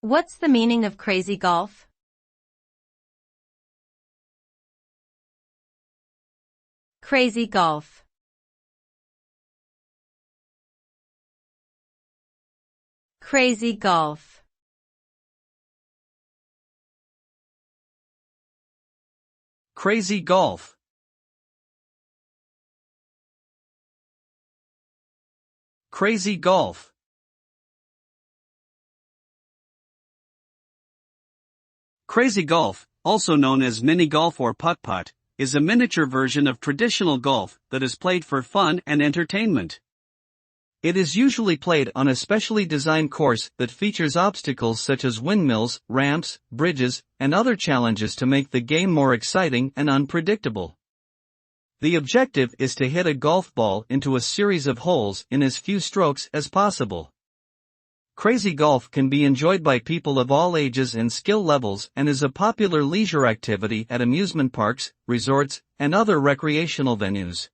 What's the meaning of crazy golf? Crazy golf. Crazy golf. Crazy golf. Crazy golf. Crazy golf, also known as mini golf or putt-putt, is a miniature version of traditional golf that is played for fun and entertainment. It is usually played on a specially designed course that features obstacles such as windmills, ramps, bridges, and other challenges to make the game more exciting and unpredictable. The objective is to hit a golf ball into a series of holes in as few strokes as possible. Crazy golf can be enjoyed by people of all ages and skill levels and is a popular leisure activity at amusement parks, resorts, and other recreational venues.